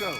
go.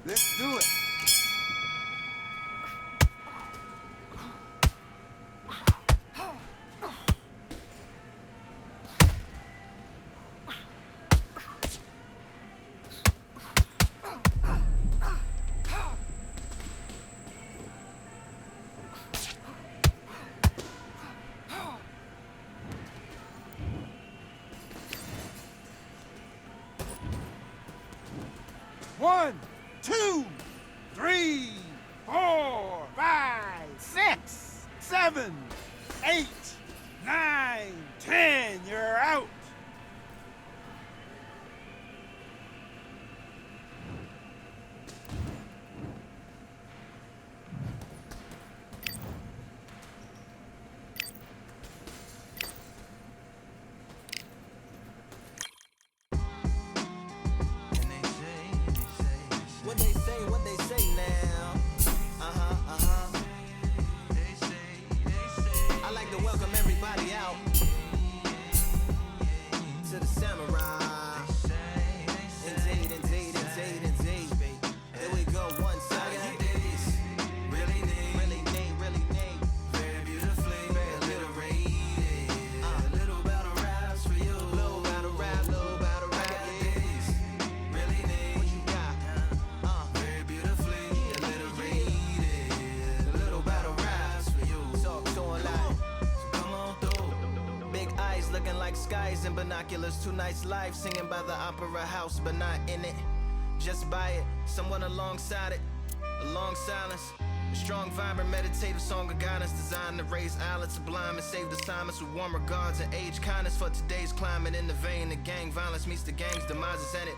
Let's do it. One, two, 3, 4, 5, 6, 7, 8, 9, 10. You're out. What they say now. I like to welcome everybody out to the Samurai. Indeed. Here we go, one side. Really need. Very beautifully, very alliterated. A little battle raps for you. Little battle rap. Really need. What you got? Very beautifully alliterated. A little battle raps for you. So alive. So come on through. Big eyes looking like skies and binoculars. 2 nights live singing by the opera house, but not in it. Just by it, someone alongside it. A long silence. A strong, vibrant, meditative song of guidance designed to raise eyelids sublime and save the assignments with warm regards and age kindness for today's climate. In the vein, the gang violence meets the gang's demises and it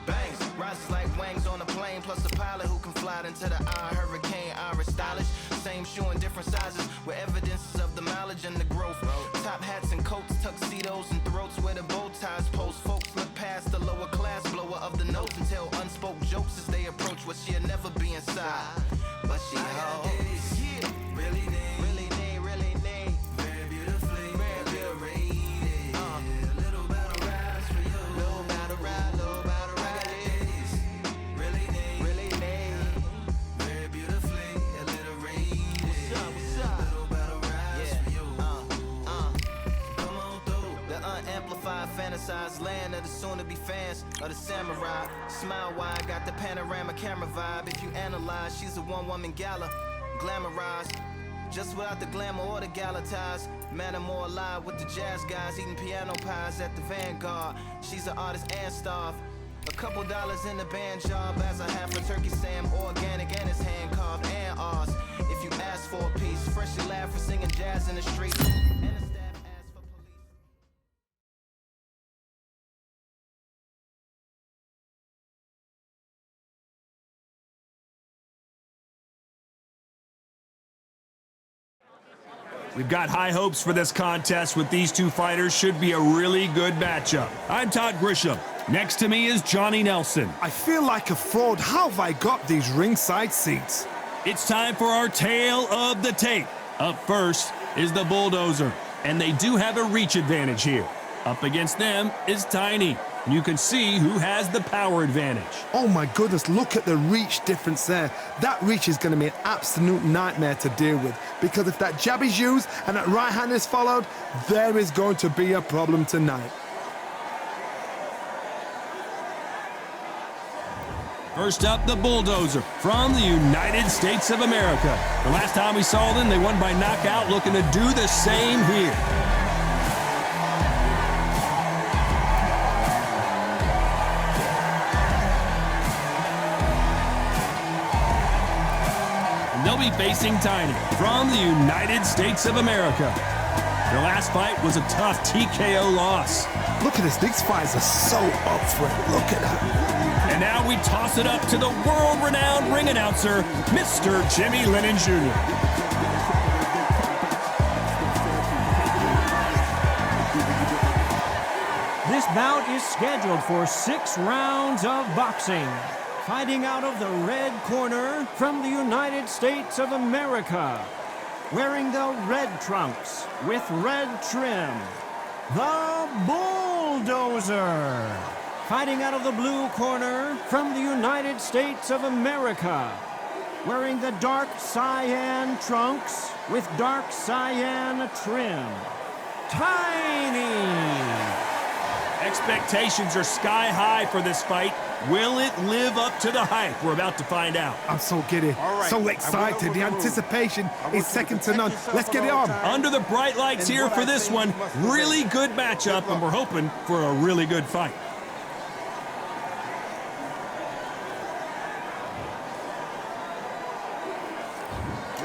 bangs. Rises like wings on a plane, plus a pilot who can fly into the eye. Hurricane, Iris stylish. Same shoe in different sizes with evidences of the mileage and the growth. Top hats and coats, tuxedos and throats where the bow ties post. Folks look past the lower class blower of the notes and tell unspoke jokes as they approach what she'll never be inside. But she holds. Really need. Very beautifully, very rated. A little battle raps for you. Little battle rap. I got this. Really need. Very beautifully alliterated. What's up? Little battle raps for you. Come on through. The unamplified, fantasized land of the soon-to-be fans of the Samurai. Smile wide, got the panorama camera vibe. If you analyze, she's a one-woman gala, glamorized. Just without the glamour or the gala ties. Man, I'm more alive with the jazz guys, eating piano pies at the Vanguard. She's an artist and staff. A couple dollars in the band job as a half a turkey Sam, organic and it's hand carved and ours. If you ask for a piece, freshly laugh for singing jazz in the street. And the staff asks for police. We've got high hopes for this contest with these two fighters. Should be a really good matchup. I'm Todd Grisham. Next to me is Johnny Nelson. I feel like a fraud. How have I got these ringside seats? It's time for our tale of the tape. Up first is the Bulldozer, and they do have a reach advantage here. Up against them is Tiny. You can see who has the power advantage. Oh my goodness, look at the reach difference there. That reach is going to be an absolute nightmare to deal with, because if that jab is used and that right hand is followed, there is going to be a problem tonight. First up, the Bulldozer from the United States of America. The last time we saw them, they won by knockout, looking to do the same here. They'll be facing Tiny from the United States of America. Their last fight was a tough TKO loss. Look at this, these fights are so up for it. Look at that. And now we toss it up to the world-renowned ring announcer, Mr. Jimmy Lennon Jr. This bout is scheduled for 6 rounds of boxing. Fighting out of the red corner from the United States of America, wearing the red trunks with red trim, the Bulldozer. Fighting out of the blue corner from the United States of America, wearing the dark cyan trunks with dark cyan trim, Tiny. Expectations are sky high for this fight. Will it live up to the hype? We're about to find out. I'm so giddy, so excited. The anticipation is second to none. Let's get it on. Under the bright lights here for this one. Really good matchup, and we're hoping for a really good fight.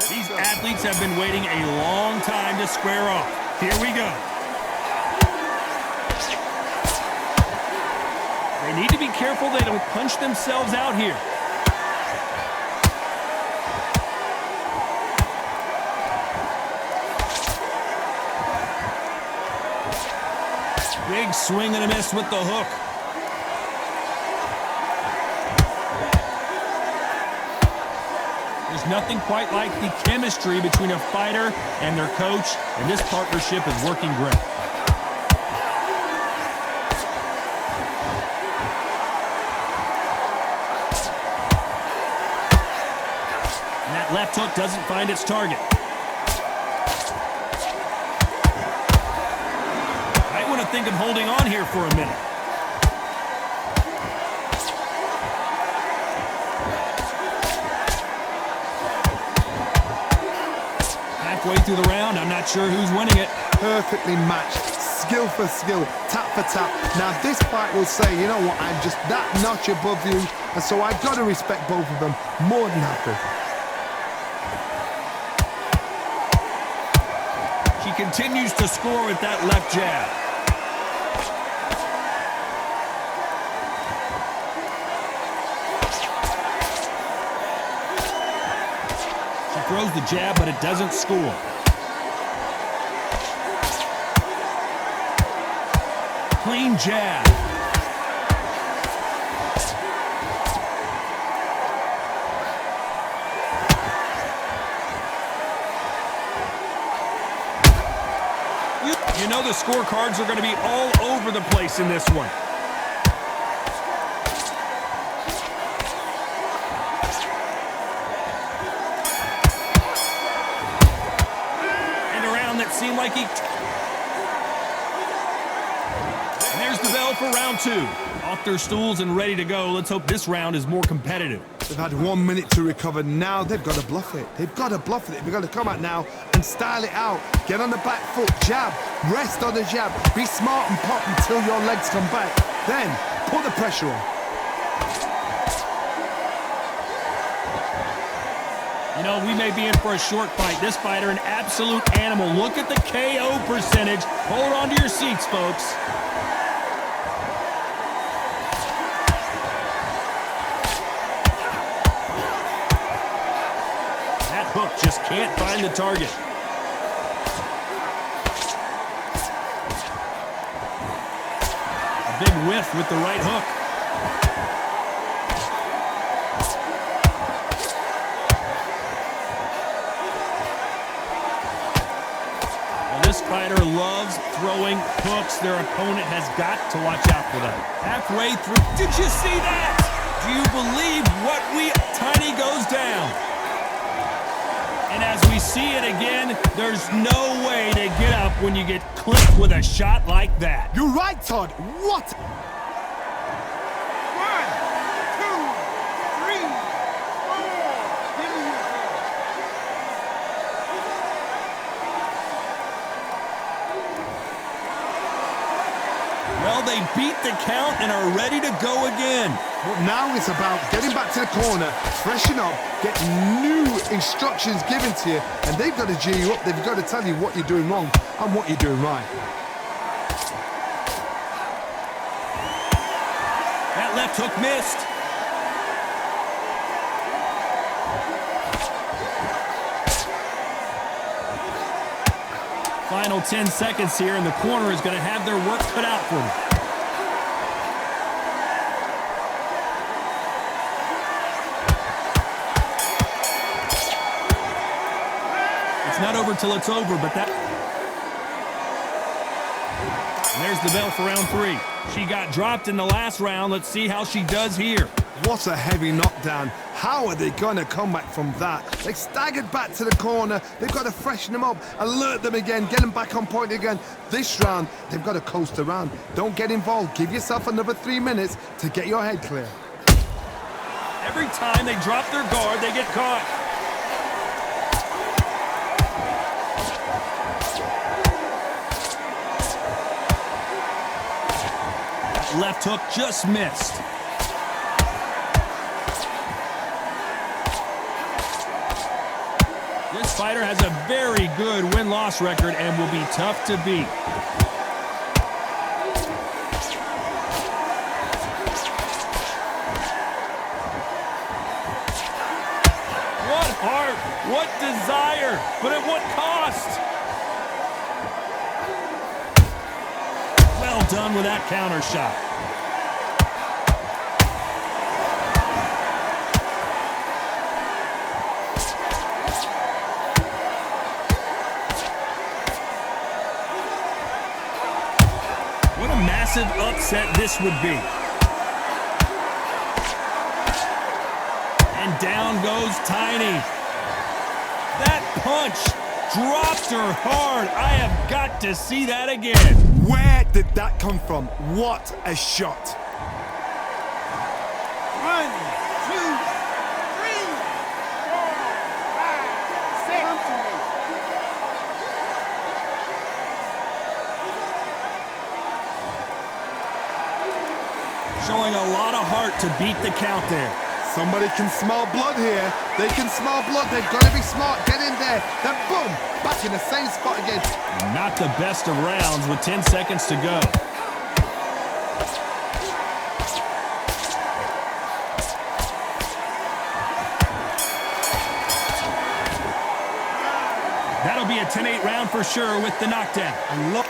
These athletes have been waiting a long time to square off. Here we go. They need to be careful they don't punch themselves out here. Big swing and a miss with the hook. There's nothing quite like the chemistry between a fighter and their coach, and this partnership is working great. Left hook doesn't find its target. I want to think of holding on here for a minute. Halfway through the round, I'm not sure who's winning it. Perfectly matched, skill for skill, tap for tap. Now this fight will say, you know what, I'm just that notch above you, and so I've got to respect both of them more than happy. She continues to score with that left jab. She throws the jab, but it doesn't score. Clean jab. You know the scorecards are going to be all over the place in this one. And a round that seemed like he... And there's the bell for round 2. Off their stools and ready to go. Let's hope this round is more competitive. They've had 1 minute to recover. Now they've got to bluff it. They've got to bluff it. They've got to come out now and style it out. Get on the back foot, jab, rest on the jab. Be smart and pop until your legs come back. Then put the pressure on. You know, we may be in for a short fight. This fighter, an absolute animal. Look at the KO percentage. Hold on to your seats, folks. That hook just can't find the target. A big whiff with the right hook. This fighter loves throwing hooks. Their opponent has got to watch out for that. Halfway through. Did you see that? Do you believe what Tiny goes down? And as we see it again, there's no way to get up when you get clipped with a shot like that. You're right, Todd. What? 1, 2, 3, 4. Give me your ball. Well, they beat the count and are ready to go again. But now it's about getting back to the corner, freshen up, get new instructions given to you, and they've got to G you up. They've got to tell you what you're doing wrong and what you're doing right. That left hook missed. Final 10 seconds here, and the corner is going to have their work cut out for them. It's not over till it's over, but that... And there's the bell for round 3. She got dropped in the last round. Let's see how she does here. What a heavy knockdown. How are they going to come back from that? They staggered back to the corner. They've got to freshen them up, alert them again, get them back on point again. This round, they've got to coast around. Don't get involved. Give yourself another 3 minutes to get your head clear. Every time they drop their guard, they get caught. Left hook just missed. This fighter has a very good win-loss record and will be tough to beat. What heart, what desire, but at what cost? Well done with that counter shot. What a massive upset this would be. And down goes Tiny. That punch dropped her hard. I have got to see that again. Where did that come from? What a shot. 1, 2, 3, 4, 5, 6. Showing a lot of heart to beat the count there. Somebody can smell blood here. They can smell blood. They've got to be smart. Get in there. Then boom, back in the same spot again. Not the best of rounds with 10 seconds to go. That'll be a 10-8 round for sure with the knockdown. And look.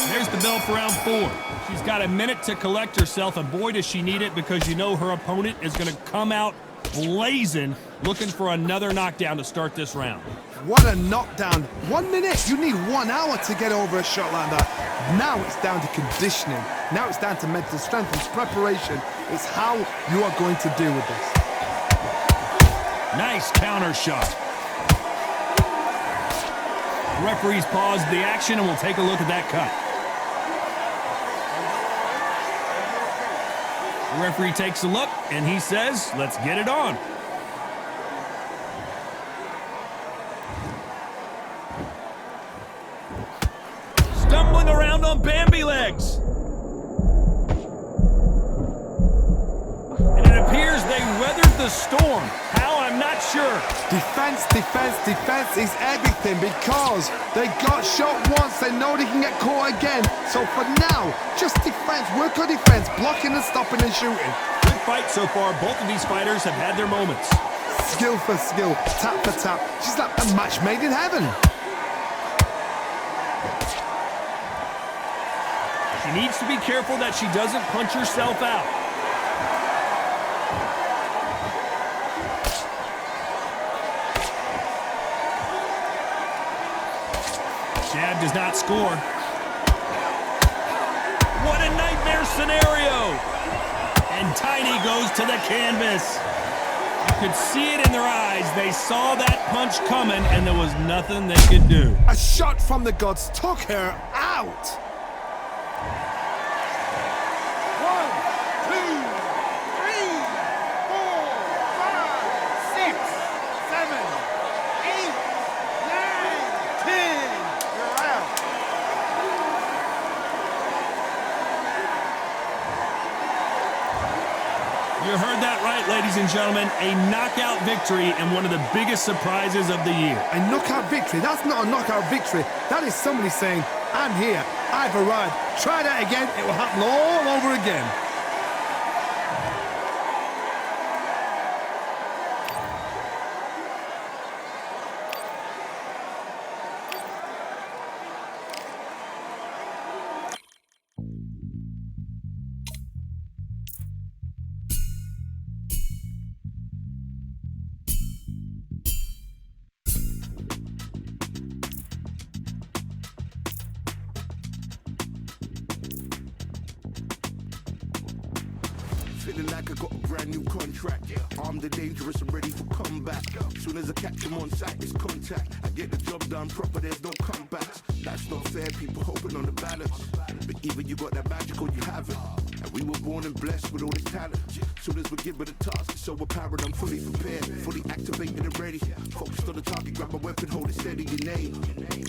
There's the bell for round 4. She's got a minute to collect herself, and boy, does she need it, because you know her opponent is going to come out blazing, looking for another knockdown to start this round. What a knockdown. 1 minute. You need 1 hour to get over a shot like that. Now it's down to conditioning. Now it's down to mental strength and preparation. It's how you are going to deal with this. Nice counter shot. The referees paused the action, and we'll take a look at that cut. The referee takes a look, and he says, let's get it on. Stumbling around on Bambi legs. And it appears they weathered the storm. How, I'm not sure. Defense, defense, defense is everything because they got shot once. They know they can get caught again. So for now, just defense, work on defense, blocking and stopping and shooting. Good fight so far. Both of these fighters have had their moments. Skill for skill, tap for tap. She's like a match made in heaven. She needs to be careful that she doesn't punch herself out. Jab does not score. What a nightmare scenario! And Tiny goes to the canvas. You could see it in their eyes. They saw that punch coming, and there was nothing they could do. A shot from the gods took her out. 1, 2, 3, 4, 5, 6, 7, 8, 9, 10. You're out. You heard that right, ladies and gentlemen. A knockout victory and one of the biggest surprises of the year. A knockout victory, that's not a knockout victory. That is somebody saying, I'm here, I've arrived. Try that again, it will happen all over again. Feeling like I got a brand new contract. Armed and dangerous and ready for comeback. Soon as I catch him on sight, it's contact. I get the job done proper, there's no comebacks. That's not fair, people hoping on the balance. But either you got that magic or you haven't. And we were born and blessed with all this talent. Soon as we give it a task, it's so apparent I'm fully prepared. Fully activated and ready. Focused on the target, grab my weapon, hold it steady, your name.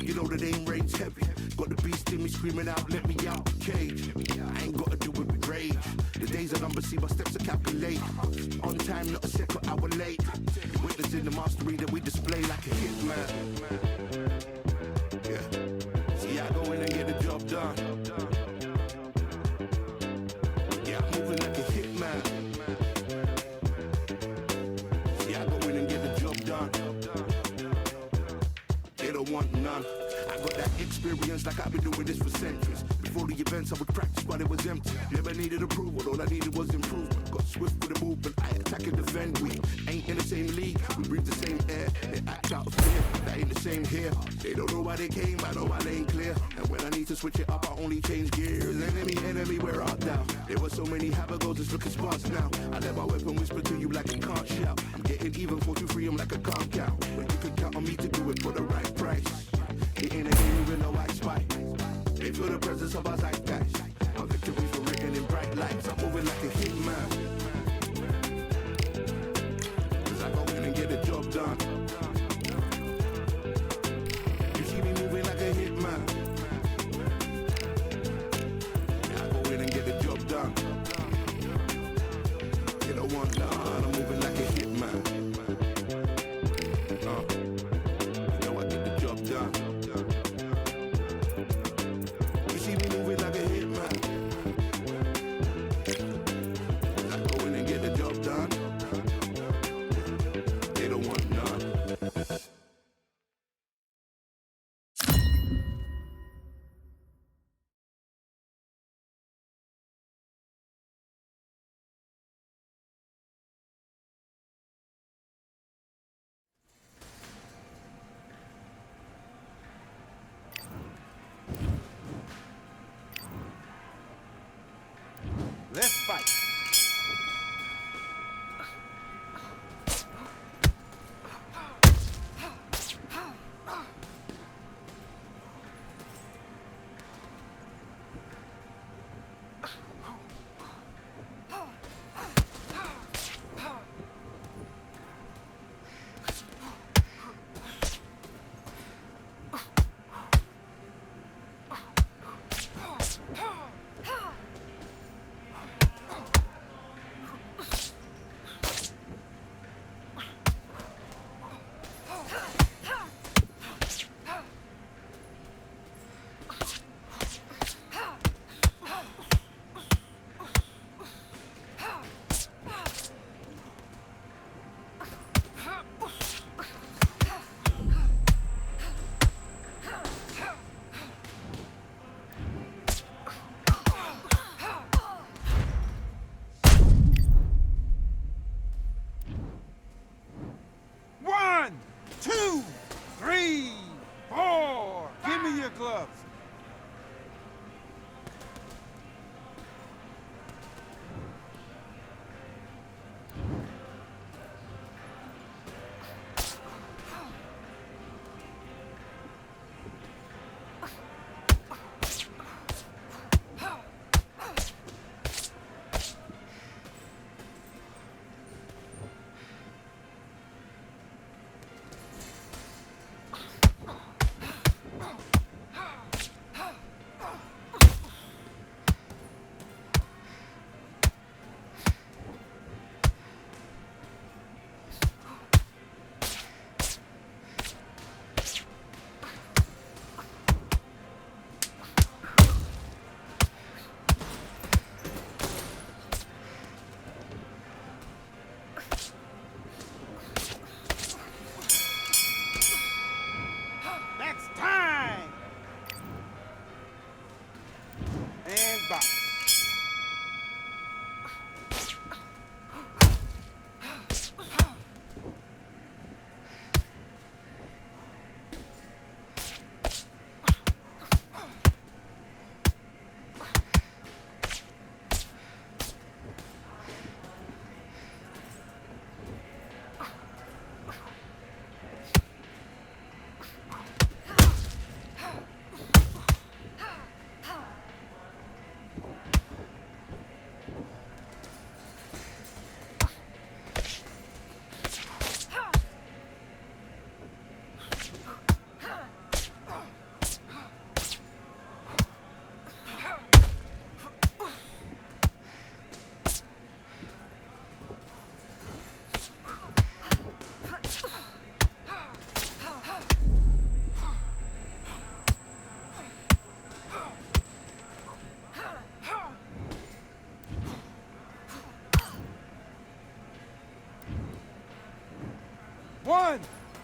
You know that aim rain's heavy. Got the beast in me screaming out, let me out the cage. I ain't gotta do it with rage. The days are numbered, see my steps are calculated. On time, not a second hour late. Witnessing the mastery that we display like a hitman. Yeah. See, I go in and get the job done. Yeah, I'm moving like a hitman. See, I go in and get the job done. They don't want none. I got that experience like I've been doing this for centuries. Before the events I would practice but it was empty. Never needed approval, all I needed was improvement. Got swift with the movement, I attack and defend. We ain't in the same league, we breathe the same air. They act out of fear, that ain't the same here. They don't know why they came, I know my lane clear. And when I need to switch it up, I only change gears. Enemy, where art thou? There were so many habagos, it's looking sparse now. I let my weapon whisper to you like it can't shout. I'm getting even 4-2-3, I'm like a can't count. But you can count on me to do it for the right price. It ain't a game with no white spike. They feel the presence of our zeitgeist. Our victories were written in bright lights. I'm moving like a hitman. Cause I go in and get the job done. You see me moving like a hitman. Yeah, I go in and get the job done. You don't want none. I'm moving like a hitman. You know I get the job done. You see me moving like a hitman. I go in and get the job done. They don't want none. Let's fight.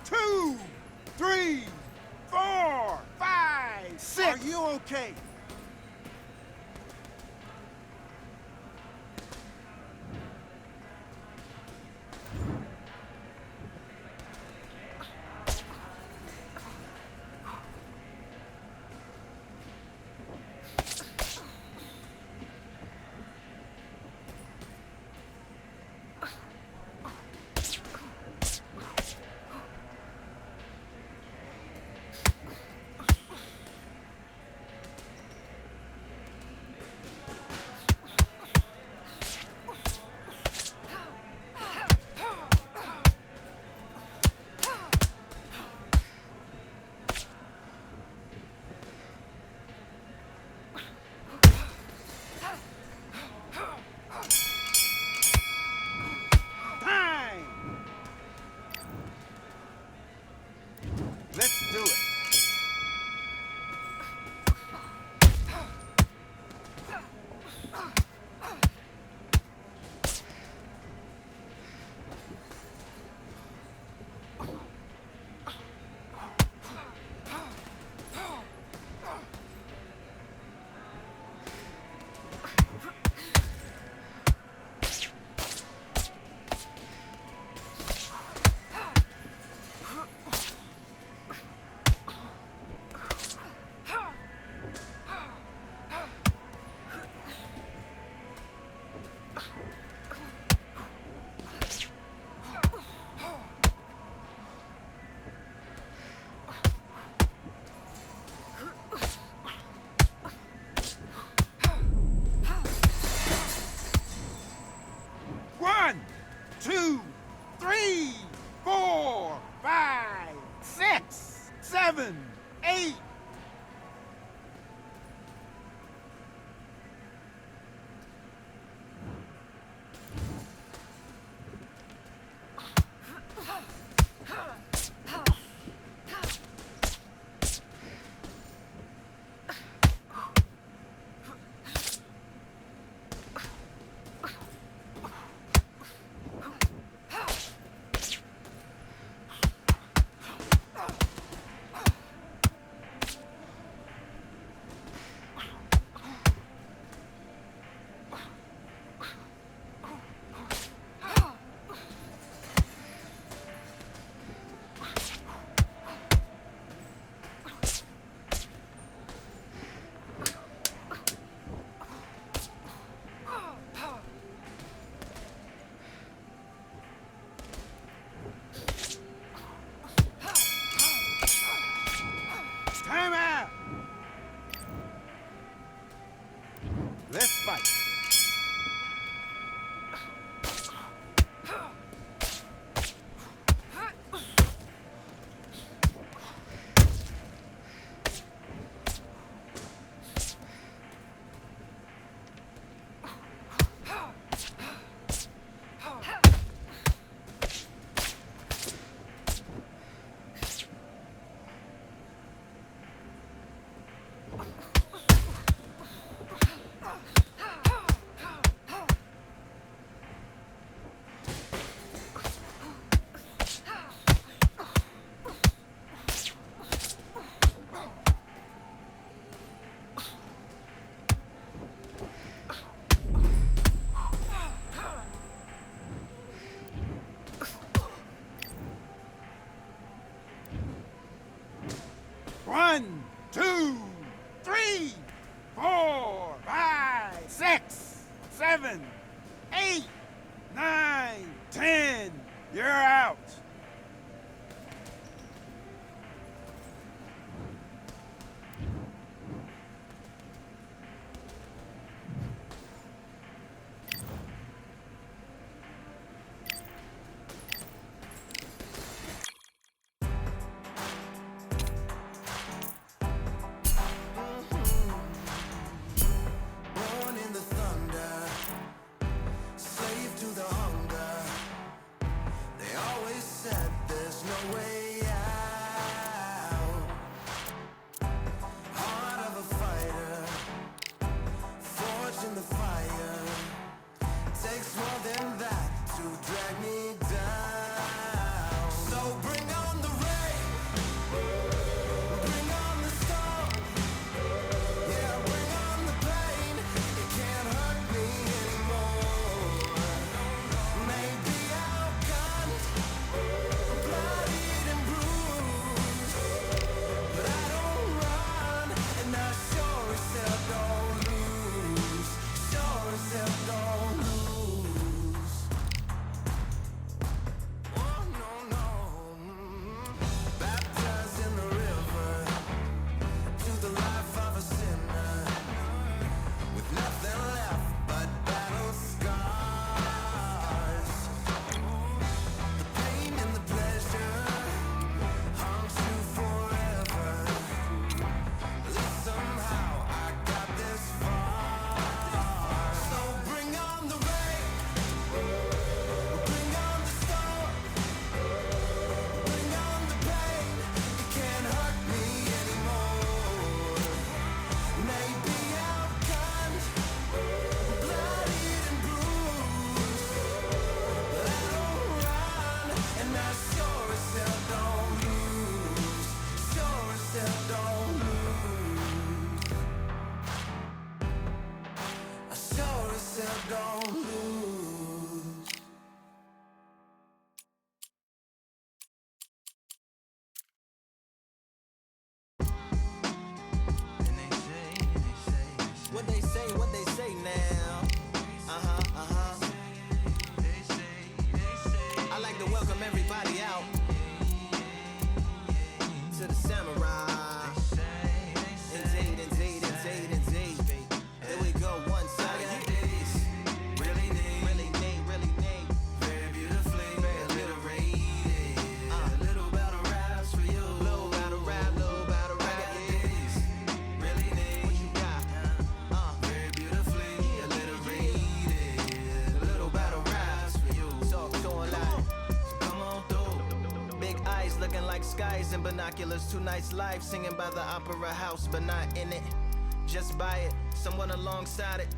2, 3, 4, 5, 6. Are you okay? Let's do it. One, 2, 3, 4, 5, 6, 7, 8. Time out! Let's fight. One, 2, 3, 4, 5, 6, 7, 8, 9, 10. You're out. Born in the thunder, slave to the hunger. They always say eyes looking like skies and binoculars. 2 nights live singing by the opera house, but not in it. Just by it, someone alongside it.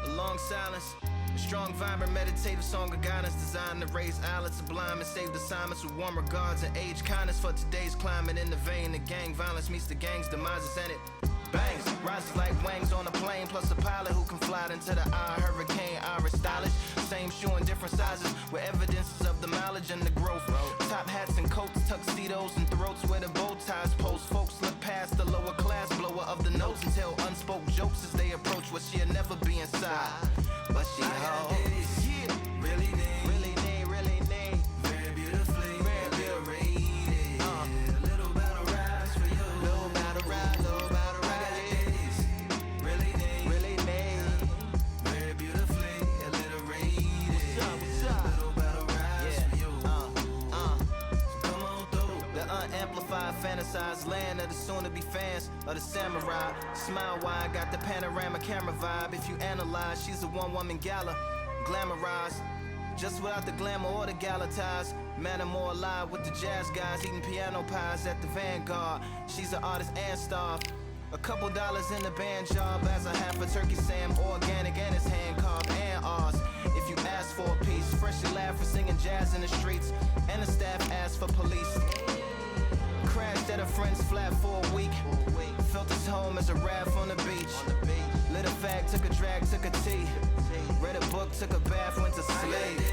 A long silence. A strong, vibrant, meditative song of guidance designed to raise eyelids sublime and save the assignments with warm regards and age kindness for today's climate. In the vein of gang violence meets the gang's demises, and it bangs, rises like wings on a plane, plus a pilot who can fly into the eye. Hurricane, Irish stylish, same shoe in different sizes, with evidences of the mileage and the growth. Top hats and coats, tuxedos and throats where the bow ties post. Folks look past the lower class blower of the notes and tell unspoke jokes as they approach what she'll never be inside. But she holds, yeah, really need, very beautifully, very rated. A little battle rise for you, little battle rise, really need, very beautifully, a little rated. What's up? Little battle rise for you. So come on through. The unamplified, fantasized land of the soon-to-be fans of the samurai. Smile wide, got the panorama camera vibe. If you analyze, she's a one-woman gala, glamorized, just without the glamour or the gala ties. Man, I'm more alive with the jazz guys, eating piano pies at the Vanguard. She's an artist and star. A couple dollars in the band job as a half a turkey Sam, organic and it's hand carved and ours. If you ask for a piece, freshly laugh for singing jazz in the streets, and the staff asked for police. Crashed at a friend's flat for a week. Felt his home as a raft on the beach. Lit a fag, took a drag, took a tea. Read a book, took a bath, went to sleep. You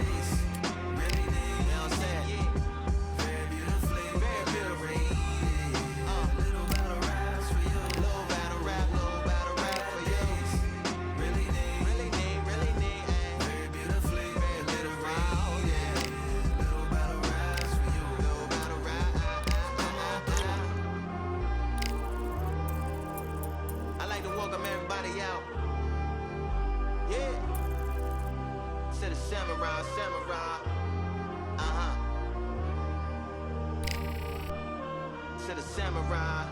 know what I'm saying? Very beautifully, very beautifully. Little battle raps for you. Little battle rap for you. Really need. Very beautifully, very little rain. Little battle raps for you. Little battle rap. Come on through. I like to welcome everybody out. Yeah. To the samurai. To the samurai.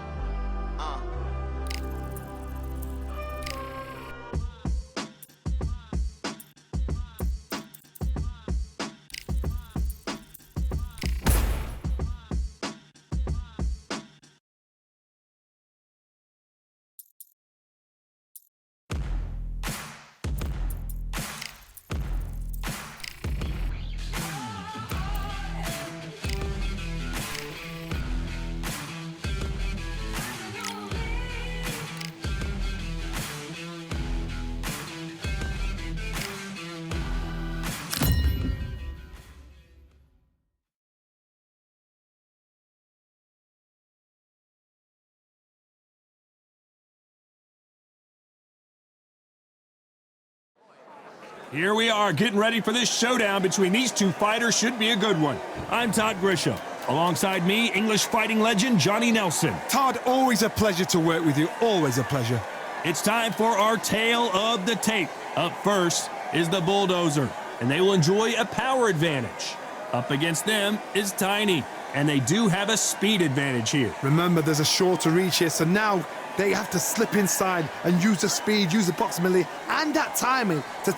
Here we are, getting ready for this showdown between these two fighters. Should be a good one. I'm Todd Grisham. Alongside me, English fighting legend Johnny Nelson. Todd, always a pleasure to work with you. Always a pleasure. It's time for our tale of the tape. Up first is the Bulldozer, and they will enjoy a power advantage. Up against them is Tiny, and they do have a speed advantage here. Remember, there's a shorter reach here, so now they have to slip inside and use the speed, use the proximity, and that timing to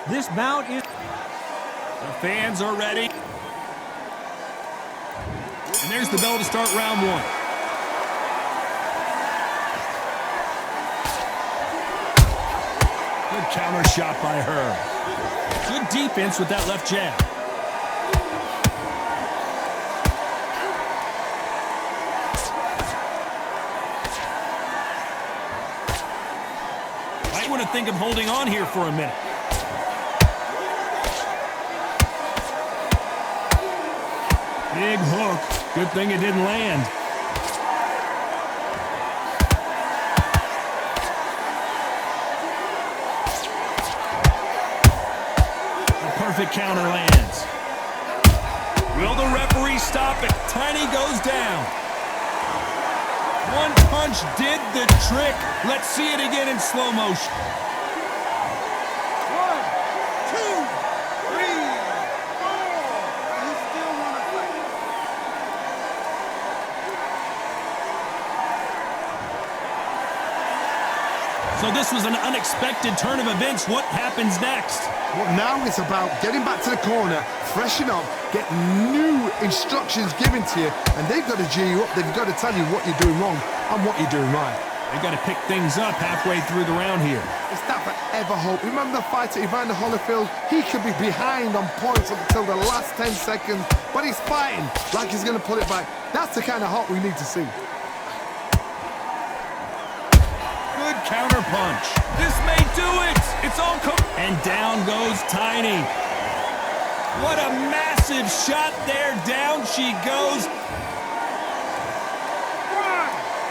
This bout is... The fans are ready. And there's the bell to start round one. Good counter shot by her. Good defense with that left jab. Might want to think of holding on here for a minute. Big hook. Good thing it didn't land. A perfect counter lands. Will the referee stop it? Tiny goes down. One punch did the trick. Let's see it again in slow motion. 1, 2, 3, 4. You still want to fight? So this was an unexpected turn of events. What happens next? Well, now it's about getting back to the corner, freshen up, get new instructions given to you, and they've got to G you up. They've got to tell you what you're doing wrong and what you're doing right. They've got to pick things up halfway through the round here. It's that forever hope. Remember the fighter Evander Holyfield? He could be behind on points up until the last 10 seconds, but he's fighting like he's going to pull it back. That's the kind of hope we need to see. Good counter punch. This may do it. It's all and down goes Tiny. What a massive shot there. Down she goes. 1,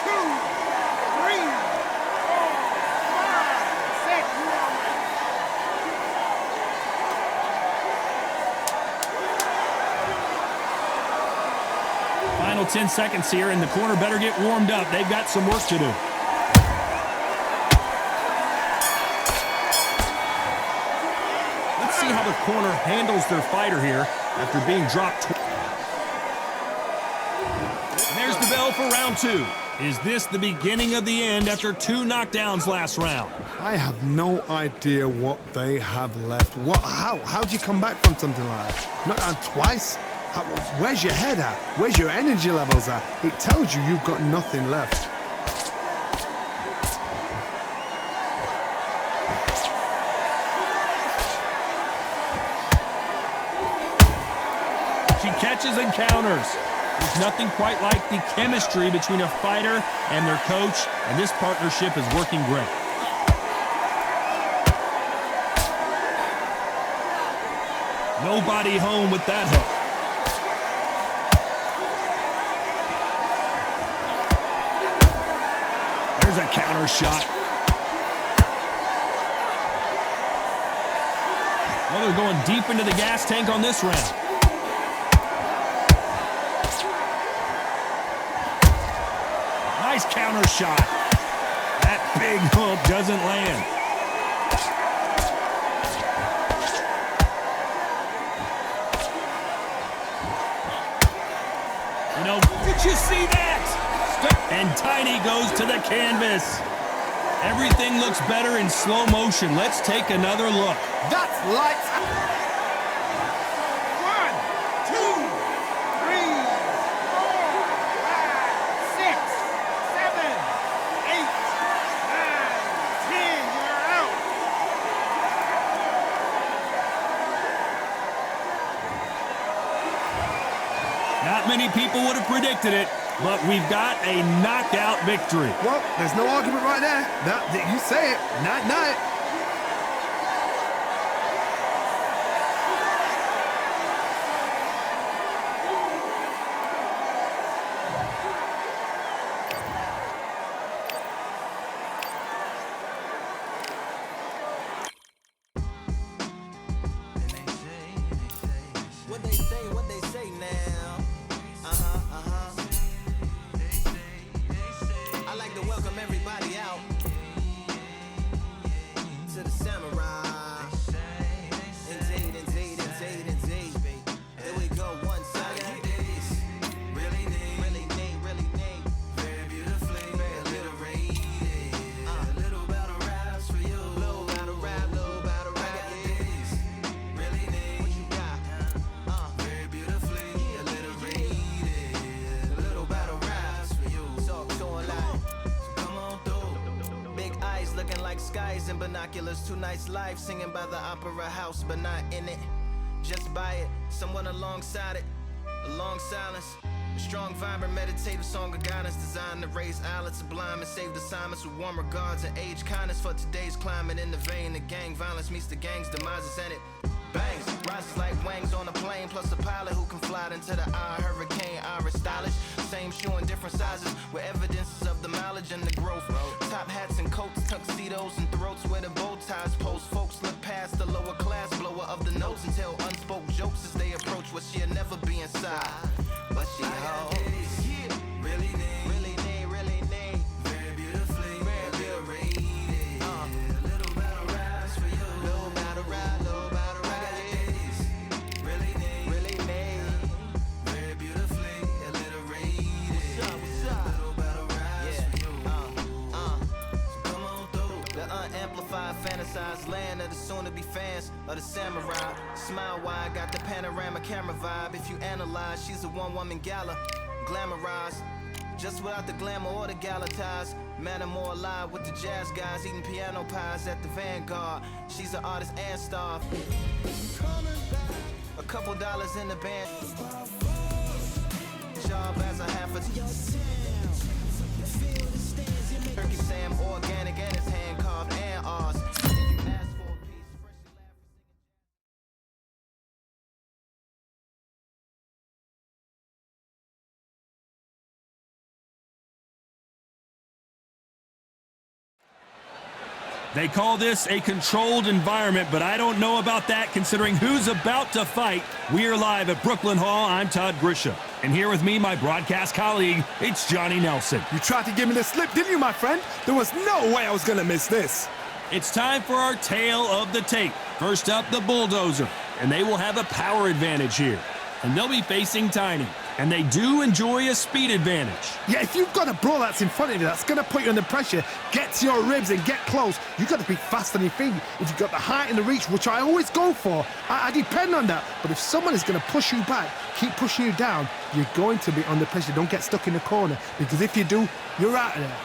2, 3, 4, 5, 6. Final 10 seconds here, and the corner better get warmed up. They've got some work to do. Let's see how the corner handles their fighter here after being dropped. And there's the bell for round 2. Is this the beginning of the end after 2 knockdowns last round? I have no idea what they have left. How do you come back from something like that? Knocked down twice? Where's your head at? Where's your energy levels at? It tells you you've got nothing left. She catches and counters. There's nothing quite like the chemistry between a fighter and their coach, and this partnership is working great. Nobody home with that hook. There's a counter shot. Well, they're going deep into the gas tank on this round. Nice counter shot. That big hook doesn't land. You know, did you see that? And Tiny goes to the canvas. Everything looks better in slow motion. Let's take another look. That's lights. 1, 2, 3, 4, 5, 6, 7, 8, 9, 10. You're out. Not many people would have predicted it, but we've got a knockout victory. Well, there's no argument right there. You say it. Night. What they say now. I like to welcome everybody out to the Samurai. Indeed. Here we go, one side. Really neat. Very beautifully alliterated. A little battle raps for you. Little battle rap. Really neat. What you got? Very beautifully alliterated. A little battle raps for you. So alive. So come on through. Big eyes looking like skies and binoculars. 2 nights live singing by the opera house, but not in it. Just by it, someone alongside it. A long silence. A strong, vibrant, meditative song of guidance designed to raise eyelids sublime and save assignments with warm regards and age kindness for today's climate. In the vein of gang violence meets the gang's demises, and it bangs, rises like wangs on a plane, plus a pilot who can fly into the eye. Hurricane, Irish stylish, same shoe in different sizes, with evidences of the mileage and the growth. Top hats and coats, tuxedos and throats where the bow ties post. Folks look past the lower class blower of the notes and tell unspoke jokes as they approach what she'll never be inside. But she holds really neat. Very beautifully alliterated. A little battle raps for you. Little battle rap. Really neat. Very beautifully alliterated. What's up? Little battle raps for you. So come on through. The unamplified, fantasized land of the soon-to-be fans of the Samurai. Smile wide, got the panorama camera vibe. If you analyze, she's a one-woman gala, glamorized, just without the glamour or the gala ties. Man, I'm more alive with the jazz guys, eating piano pies at the Vanguard. She's an artist and star. A couple dollars in the band. Job as a half a turkey Sam, organic and it's hand carved and ours. If you ask for a piece, freshly They call this a controlled environment, but I don't know about that considering who's about to fight. We are live at Brooklyn Hall. I'm Todd Grisham. And here with me, my broadcast colleague, it's Johnny Nelson. You tried to give me the slip, didn't you, my friend? There was no way I was going to miss this. It's time for our tale of the tape. First up, the Bulldozer. And they will have a power advantage here. And they'll be facing Tiny. And they do enjoy a speed advantage. Yeah, if you've got a brawl that's in front of you, that's going to put you under pressure, get to your ribs and get close, you've got to be fast on your feet. If you've got the height and the reach, which I always go for, I depend on that. But if someone is going to push you back, keep pushing you down, you're going to be under pressure. Don't get stuck in the corner, because if you do, you're out of there.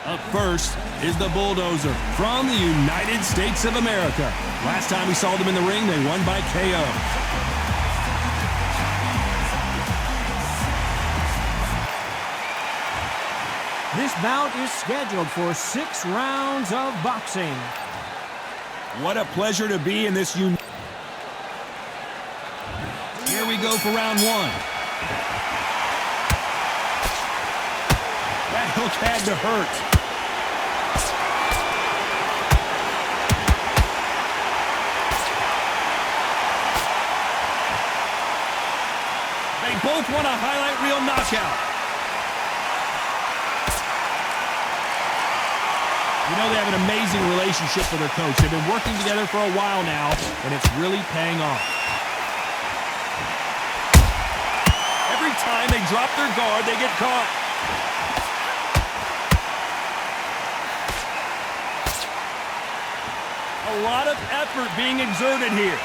Up first is the Bulldozer from the United States of America. Last time we saw them in the ring, they won by KO. This bout is scheduled for 6 rounds of boxing. What a pleasure to be in this Here we go for round 1. That hook had to hurt. They both want a highlight reel knockout. You know, they have an amazing relationship with their coach. They've been working together for a while now, and it's really paying off. Every time they drop their guard, they get caught. A lot of effort being exerted here.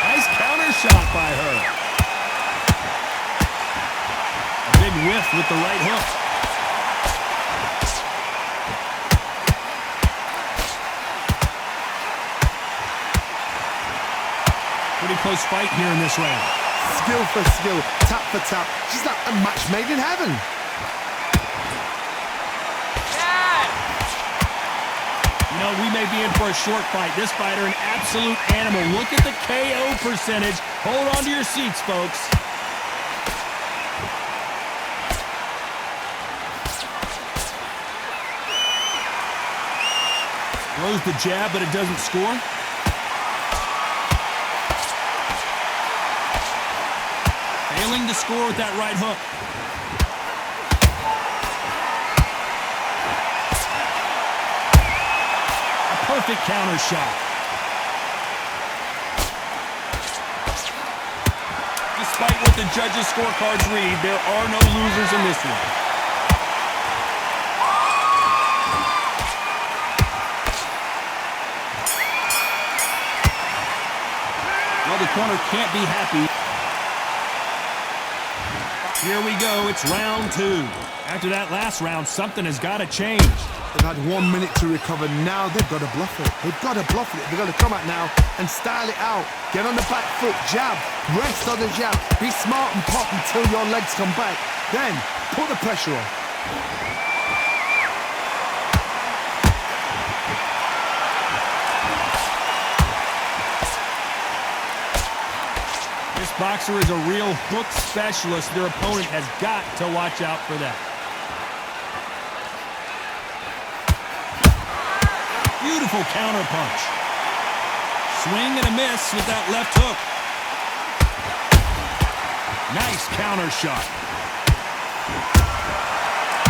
Nice counter shot by her. A big whiff with the right hook. Pretty close fight here in this round. Skill for skill, tap for tap. Just like a match made in heaven. You know, we may be in for a short fight. This fighter, an absolute animal. Look at the KO percentage. Hold on to your seats, folks. Throws the jab, but it doesn't score. Failing to score with that right hook. Perfect counter shot. Despite what the judges' scorecards read, there are no losers in this one. Well, the corner can't be happy. Here we go. It's round 2. After that last round, something has got to change. They've had 1 minute to recover. Now they've got to bluff it. They've got to bluff it. They've got to come out now and style it out. Get on the back foot, jab, rest on the jab. Be smart and pop until your legs come back. Then put the pressure on. This boxer is a real hook specialist. Their opponent has got to watch out for that. Beautiful counter punch. Swing and a miss with that left hook. Nice counter shot.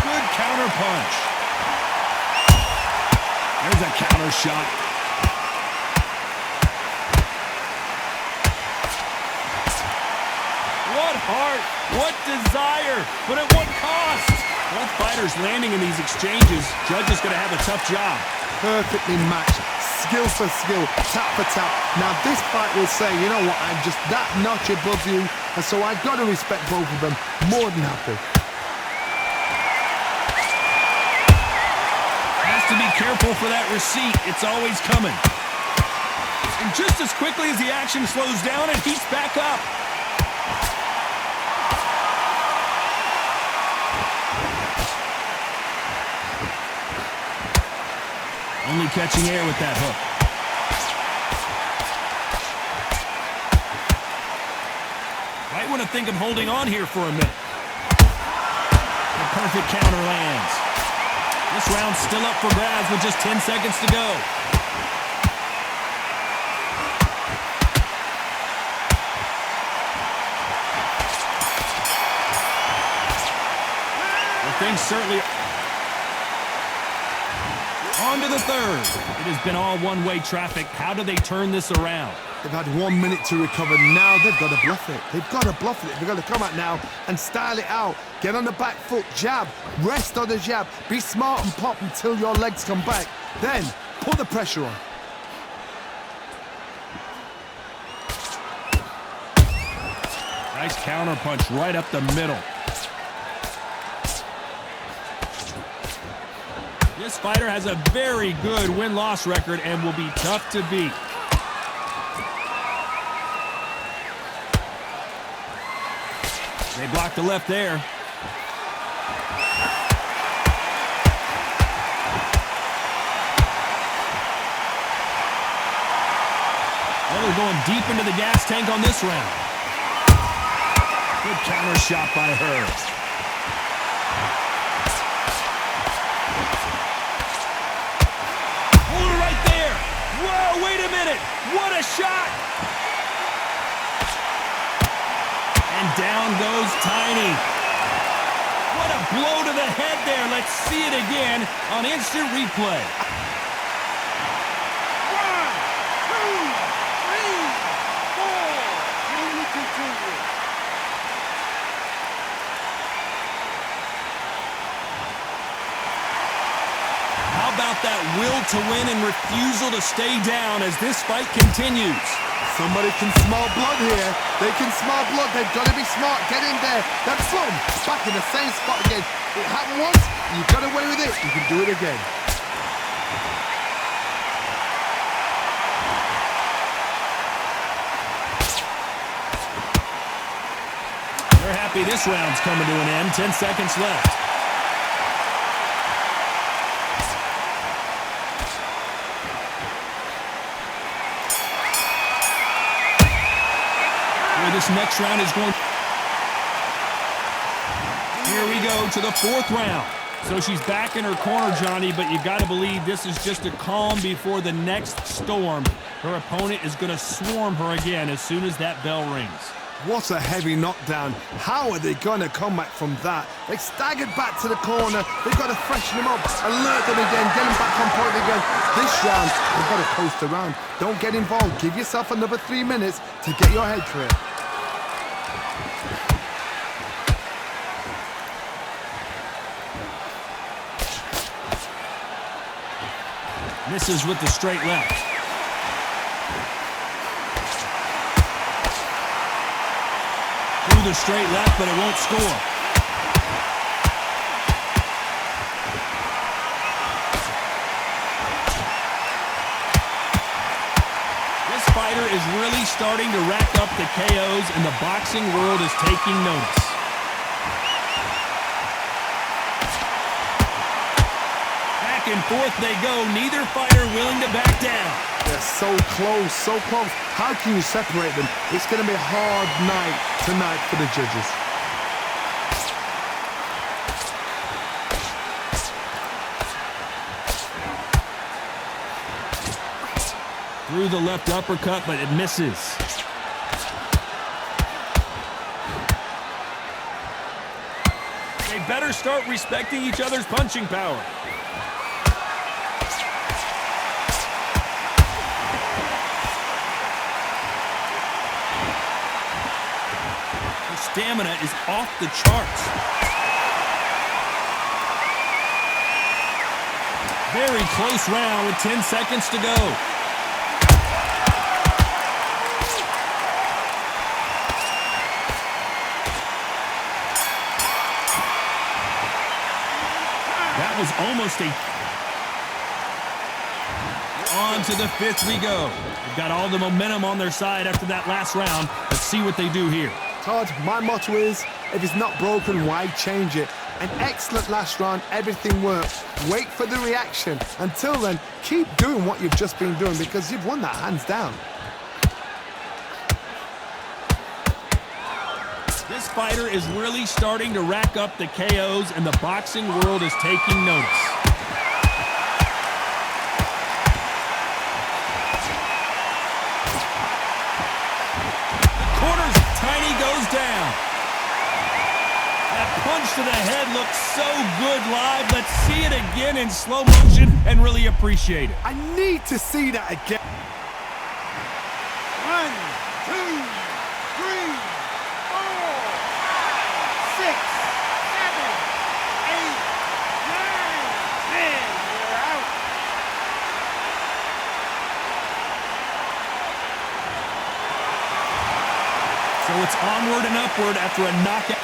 Good counter punch. There's a counter shot. What heart, what desire, but at what cost? Both fighters landing in these exchanges. Judge is going to have a tough job. Perfectly matched, skill for skill, tap for tap. Now this fight will say, you know what, I'm just that notch above you, and so I've got to respect both of them more than happy. Has to be careful for that receipt. It's always coming. And just as quickly as the action slows down, and he's back up. Only catching air with that hook. Might want to think of holding on here for a minute. The perfect counter lands. This round's still up for grabs with just 10 seconds to go. Well, things certainly... On to the third. It has been all one-way traffic. How do they turn this around? They've had 1 minute to recover. Now they've got to bluff it. They've got to bluff it. They've got to come out now and style it out. Get on the back foot, jab, rest on the jab. Be smart and pop until your legs come back. Then put the pressure on. Nice counter punch right up the middle. This fighter has a very good win-loss record and will be tough to beat. They blocked the left there. Well, they're going deep into the gas tank on this round. Good counter shot by her. Whoa, wait a minute! What a shot! And down goes Tiny. What a blow to the head there. Let's see it again on instant replay. 1, 2, 3, 4. Continue. How about that will to win and refusal to stay down as this fight continues? Somebody can smell blood here. They can smell blood. They've got to be smart. Get in there. That's boom. Back in the same spot again. It happened once. You got away with it. You can do it again. They're happy this round's coming to an end. 10 seconds left. This next round is going... Here we go to the fourth round. So she's back in her corner, Johnny, but you got to believe this is just a calm before the next storm. Her opponent is going to swarm her again as soon as that bell rings. What a heavy knockdown. How are they going to come back from that? They staggered back to the corner. They've got to freshen them up, alert them again, get them back on point again. This round, they've got to coast around. Don't get involved. Give yourself another 3 minutes to get your head clear. Misses with the straight left. Through the straight left, but it won't score. This fighter is really starting to rack up the KOs, and the boxing world is taking notice. Back and forth they go, neither fighter willing to back down. They're so close, so close. How can you separate them? It's going to be a hard night tonight for the judges. Through the left uppercut, but it misses. They better start respecting each other's punching power. Her stamina is off the charts. Very close round with 10 seconds to go. That was almost a... On to the fifth we go. They've got all the momentum on their side after that last round. Let's see what they do here. Todd, my motto is, if it's not broken, why change it? An excellent last round, everything works. Wait for the reaction. Until then, keep doing what you've just been doing because you've won that hands down. This fighter is really starting to rack up the KOs, and the boxing world is taking notice. Corners, Tiny goes down. That punch to the head looks so good live. Let's see it again in slow motion and really appreciate it. I need to see that again. 1, 2, 3, 4, 5, 6, 7, 8, 9, 10. You're out. So it's onward and upward after a knockout.